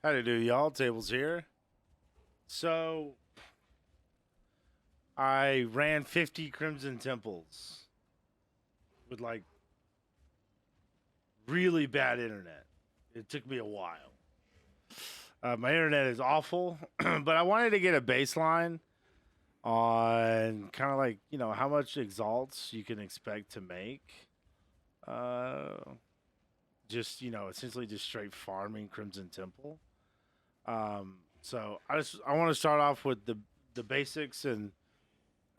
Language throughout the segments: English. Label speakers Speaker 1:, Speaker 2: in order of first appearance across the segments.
Speaker 1: How to do, y'all? Tables here. So I ran 50 Crimson Temples with like really bad internet. It took me a while. My internet is awful, but I wanted to get a baseline on kind of like how much exalts you can expect to make. Uh, just essentially just straight farming Crimson Temple. So I want to start off with the basics and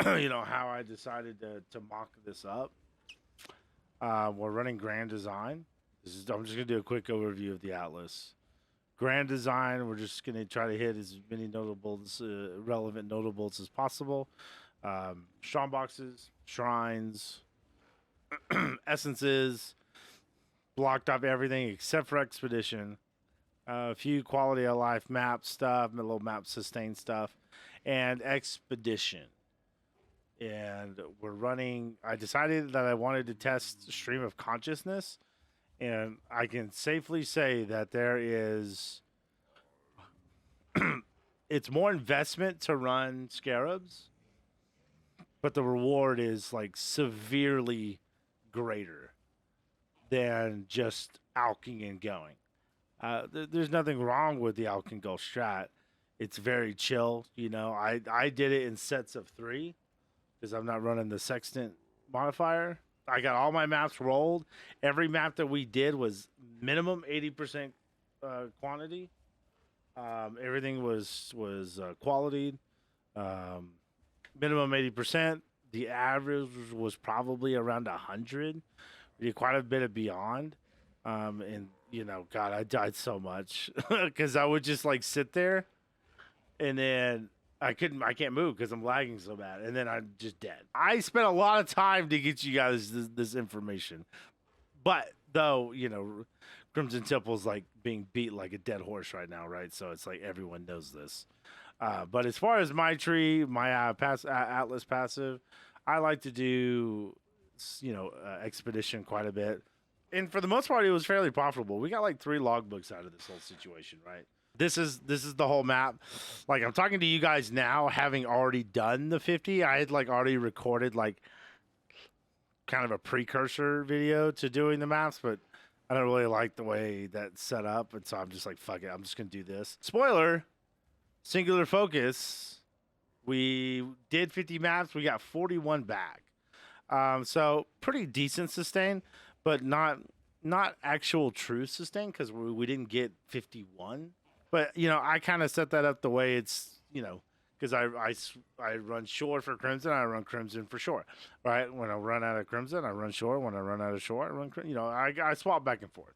Speaker 1: how I decided to mock this up. We're running Grand Design. I'm just gonna do a quick overview of the Atlas. Grand Design. We're just gonna try to hit as many notables, relevant notables as possible. Strong boxes, shrines, essences. Blocked off everything except for expedition. A few quality of life map stuff, a little map sustain stuff, and expedition. And we're running. I decided that I wanted to test stream of consciousness, and I can safely say that there is. It's more investment to run scarabs, but the reward is like severely greater than just alking and going. There's nothing wrong with the Alch and go strat. It's very chill. I did it in sets of 3 because I'm not running the sextant modifier. I got all my maps rolled. Every map that we did was minimum 80% quantity. Everything was quality. Minimum 80%. The average was probably around 100. We did quite a bit of beyond. And God, I died so much because I would just like sit there, and then I can't move because I'm lagging so bad, and then I'm just dead. I spent a lot of time to get you guys this information, but though Crimson Temple's like being beat like a dead horse right now, right? So it's like everyone knows this. But as far as my tree, my Atlas passive, I like to do expedition quite a bit. And for the most part, it was fairly profitable. We got like 3 logbooks out of this whole situation, right? This is the whole map. Like I'm talking to you guys now, having already done the 50. I had like already recorded like kind of a precursor video to doing the maps, but I don't really like the way that's set up, and so I'm just like, fuck it, I'm just gonna do this. Spoiler: singular focus. We did 50 maps. We got 41 back. So pretty decent sustain, but not actual true sustain because we didn't get 51. But I kind of set that up the way it's because I run shore for Crimson, I run Crimson for shore, right? When I run out of Crimson, I run shore. When I run out of shore, I run I swap back and forth.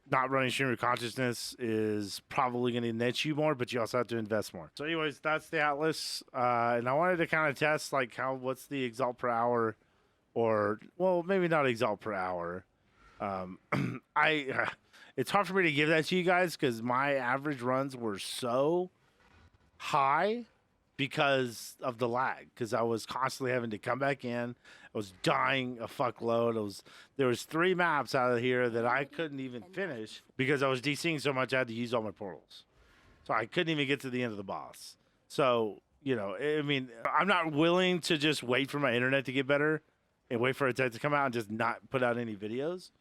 Speaker 1: Not running stream of consciousness is probably going to net you more, but you also have to invest more. So, anyways, that's the Atlas, and I wanted to kind of test like what's the exalt per hour, or well, maybe not exalt per hour. It's hard for me to give that to you guys because my average runs were so high because of the lag. Because I was constantly having to come back in. I was dying a fuckload. There was 3 maps out of here that I couldn't even finish because I was DCing so much. I had to use all my portals, so I couldn't even get to the end of the boss. So I mean, I'm not willing to just wait for my internet to get better and wait for a tech to come out and just not put out any videos.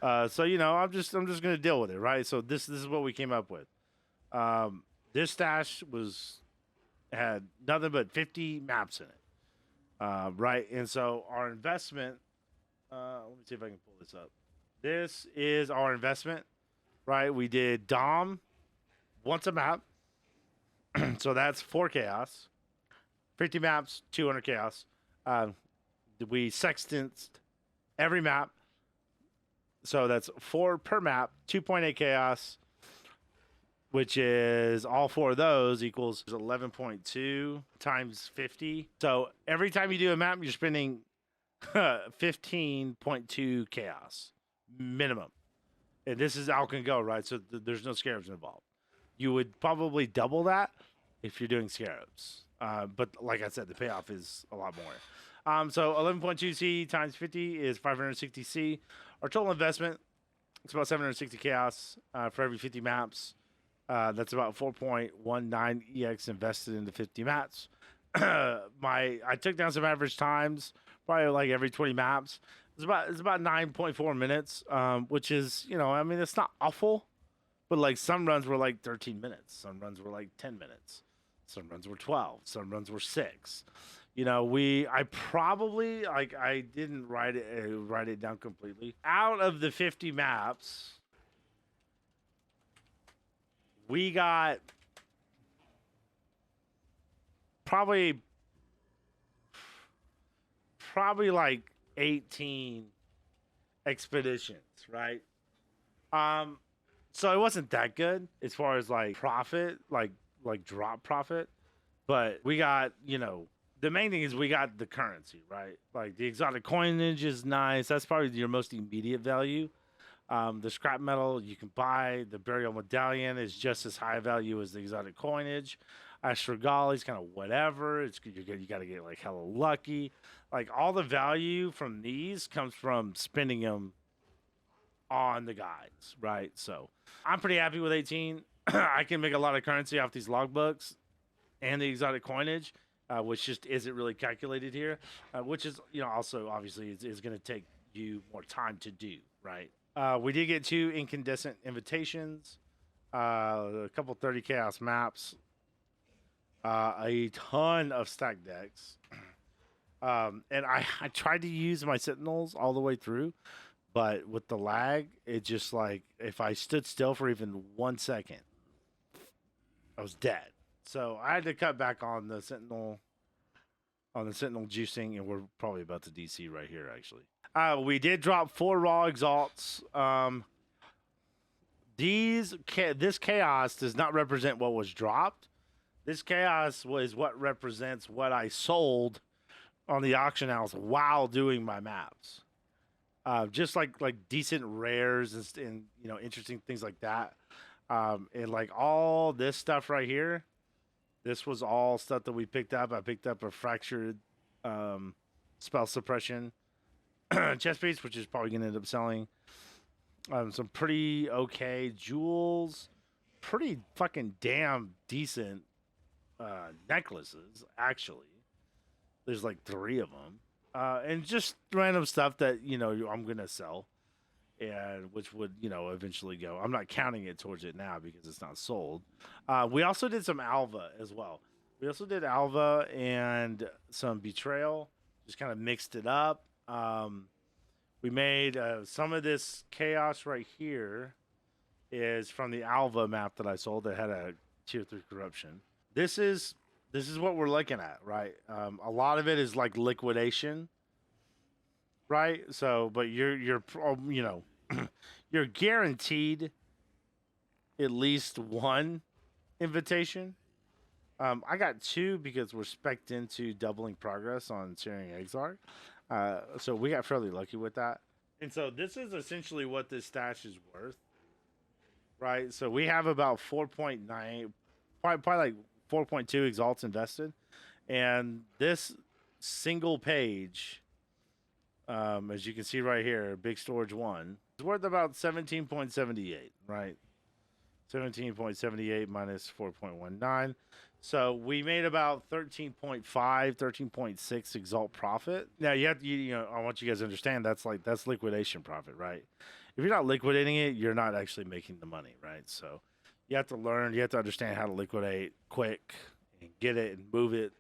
Speaker 1: So I'm just gonna deal with it, right? So this is what we came up with. This stash had nothing but 50 maps in it, right? And so our investment. Let me see if I can pull this up. This is our investment, right? We did Dom once a map, so that's 4 chaos. 50 maps, 200 chaos. We sextanced every map. So that's 4 per map, 2.8 chaos, which is all 4 of those equals 11.2 times 50. So every time you do a map, you're spending 15.2 chaos minimum. And this is Alch and go, right? So there's no scarabs involved. You would probably double that if you're doing scarabs. But like I said, the payoff is a lot more. So 11.2 C times 50 is 560 C. Our total investment, it's about 760 chaos for every 50 maps. That's about 4.19 EX invested into 50 maps. I took down some average times, probably like every 20 maps. It's about 9.4 minutes, which is, I mean, it's not awful, but like some runs were like 13 minutes, some runs were like 10 minutes, some runs were 12, some runs were 6. I probably like I didn't write it down completely. Out of the 50 maps, we got probably like 18 expeditions, right? Um, so it wasn't that good as far as like profit, like drop profit, but we got, the main thing is we got the currency, right? Like the exotic coinage is nice. That's probably your most immediate value. The scrap metal you can buy, the burial medallion is just as high value as the exotic coinage. Astragali is kind of whatever. You got to get like hella lucky. Like all the value from these comes from spending them on the guides, right? So I'm pretty happy with 18. I can make a lot of currency off these logbooks and the exotic coinage, which just isn't really calculated here, which is, also obviously is going to take you more time to do, right? We did get 2 incandescent invitations, a couple 30 chaos maps, a ton of stack decks. And I tried to use my sentinels all the way through, but with the lag, it just like if I stood still for even 1 second, I was dead. So I had to cut back on the sentinel juicing, and we're probably about to DC right here actually. We did drop 4 raw exalts. This chaos does not represent what was dropped. This chaos was what represents what I sold on the auction house while doing my maps. Just like decent rares and interesting things like that. And like all this stuff right here, this was all stuff that we picked up. I picked up a fractured spell suppression chest piece, which is probably going to end up selling. Some pretty okay jewels, pretty fucking damn decent necklaces, actually. There's like 3 of them. And just random stuff that, I'm going to sell, and which would, eventually go. I'm not counting it towards it now because it's not sold. We also did some Alva as well. We also did Alva and some Betrayal, just kind of mixed it up. We made some of this chaos right here is from the Alva map that I sold that had a tier 3 corruption. This is what we're looking at, right? A lot of it is like liquidation, right? So, but you're you're guaranteed at least 1 invitation. I got 2 because we're spec'd into doubling progress on Searing Exile. So we got fairly lucky with that. And so this is essentially what this stash is worth, right? So we have about 4.9, probably like 4.2 exalts invested. And this single page, as you can see right here, big storage 1, is worth about 17.78, right? 17.78 minus 4.19. So we made about 13.5, 13.6 exalt profit. Now you have to, I want you guys to understand that's liquidation profit, right? If you're not liquidating it, you're not actually making the money, right? So you have to understand how to liquidate quick and get it and move it,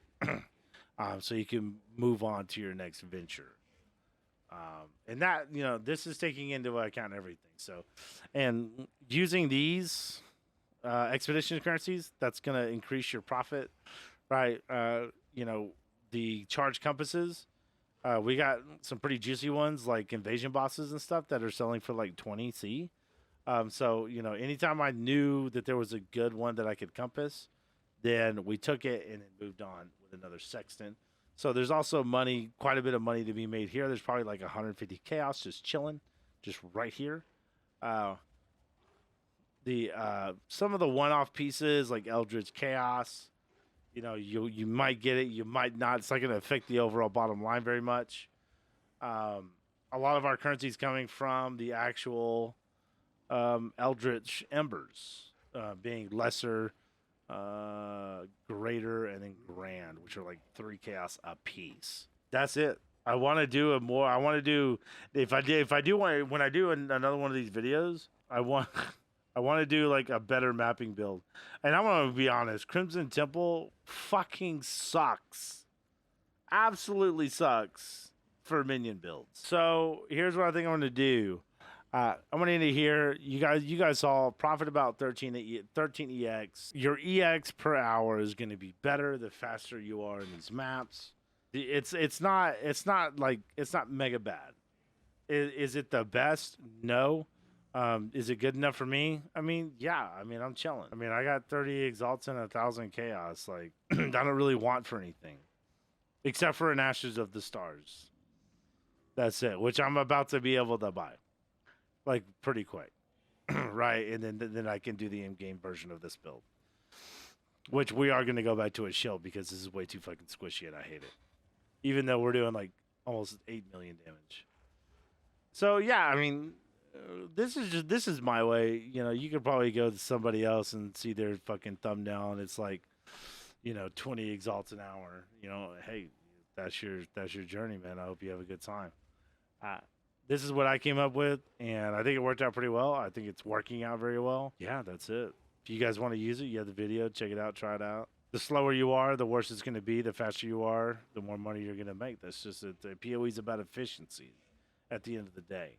Speaker 1: so you can move on to your next venture. And that, this is taking into account everything. So, and using these expedition currencies, that's going to increase your profit, right? The charge compasses, we got some pretty juicy ones like invasion bosses and stuff that are selling for like 20C. So, anytime I knew that there was a good one that I could compass, then we took it and then moved on with another sextant. So there's also quite a bit of money to be made here. There's probably like 150 chaos just chilling, just right here. Some of the one-off pieces like Eldritch Chaos, you might get it, you might not. It's not going to affect the overall bottom line very much. A lot of our currency is coming from the actual Eldritch Embers, being lesser, greater, and then grand, which are like 3 chaos a piece. That's it. I want to do a more. I want to do if I do want when I do another one of these videos. I want I want to do like a better mapping build. And I'm gonna be honest, Crimson Temple fucking sucks. Absolutely sucks for minion builds. So here's what I think I'm gonna do. I'm gonna end it here. You guys saw profit about 13 EX. Your EX per hour is gonna be better the faster you are in these maps. It's not mega bad. Is it the best? No. Is it good enough for me? I mean, yeah. I mean, I'm chilling. I mean, I got 30 exalts and 1,000 chaos. Like, I don't really want for anything, except for an Ashes of the Stars. That's it. Which I'm about to be able to buy, like pretty quick, right? And then I can do the in-game version of this build, which we are going to go back to a shield because this is way too fucking squishy and I hate it. Even though we're doing like almost 8 million damage. So yeah, I mean, this is my way. You know, you could probably go to somebody else and see their fucking thumbnail, and it's like, 20 exalts an hour. You know, hey, that's your journey, man. I hope you have a good time. This is what I came up with, and I think it worked out pretty well. I think it's working out very well. Yeah, that's it. If you guys want to use it, you have the video. Check it out. Try it out. The slower you are, the worse it's going to be. The faster you are, the more money you're going to make. That's just it. The PoE is about efficiency at the end of the day.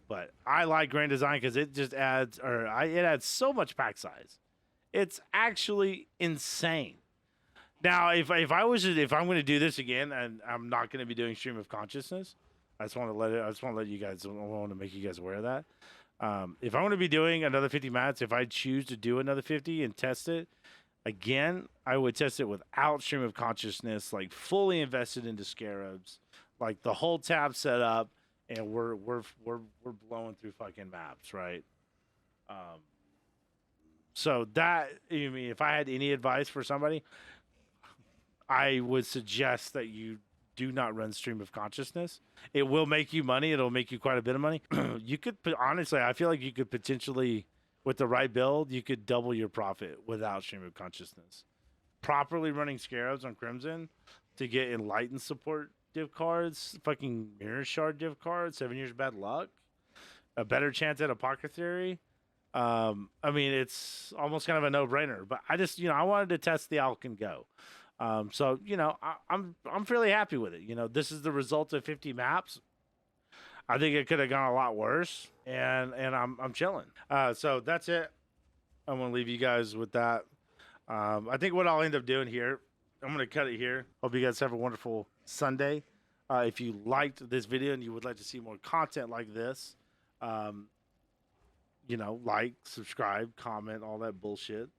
Speaker 1: But I like Grand Design because it just adds, it adds so much pack size. It's actually insane. Now, if I'm going to do this again, and I'm not going to be doing Stream of Consciousness, I just want to let you guys. I want to make you guys aware of that. If I'm going to be doing another 50 mats, if I choose to do another 50 and test it again, I would test it without Stream of Consciousness, like fully invested into Scarabs, like the whole tab set up, and we're blowing through fucking maps, right? So that, I mean, if I had any advice for somebody, I would suggest that you do not run Stream of Consciousness. It will make you money. It'll make you quite a bit of money. You could, honestly, I feel like you could potentially, with the right build, you could double your profit without Stream of Consciousness. Properly running Scarabs on Crimson to get Enlightened support div cards, fucking Mirror Shard div cards, 7 years bad luck, a better chance at Apothecary. I mean, it's almost kind of a no-brainer. But I just, I wanted to test the Alch and go. So I'm fairly happy with it. This is the result of 50 maps. I think it could have gone a lot worse, and I'm chilling. So that's it. I'm gonna leave you guys with that. I think what I'll end up doing here, I'm gonna cut it here. Hope you guys have a wonderful Sunday. If you liked this video and you would like to see more content like this, like, subscribe, comment, all that bullshit.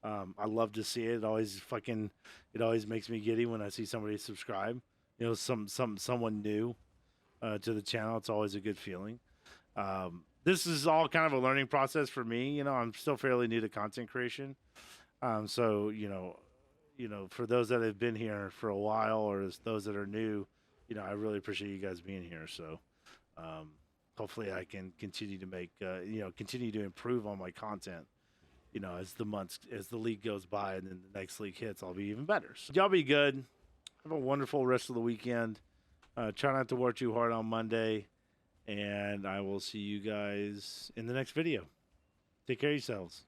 Speaker 1: I love to see it. It always makes me giddy when I see somebody subscribe. Someone new to the channel. It's always a good feeling. This is all kind of a learning process for me. I'm still fairly new to content creation. So for those that have been here for a while, or those that are new, I really appreciate you guys being here. So hopefully I can continue to make, continue to improve on my content. As the league goes by and then the next league hits, I'll be even better. So y'all be good. Have a wonderful rest of the weekend. Try not to work too hard on Monday. And I will see you guys in the next video. Take care of yourselves.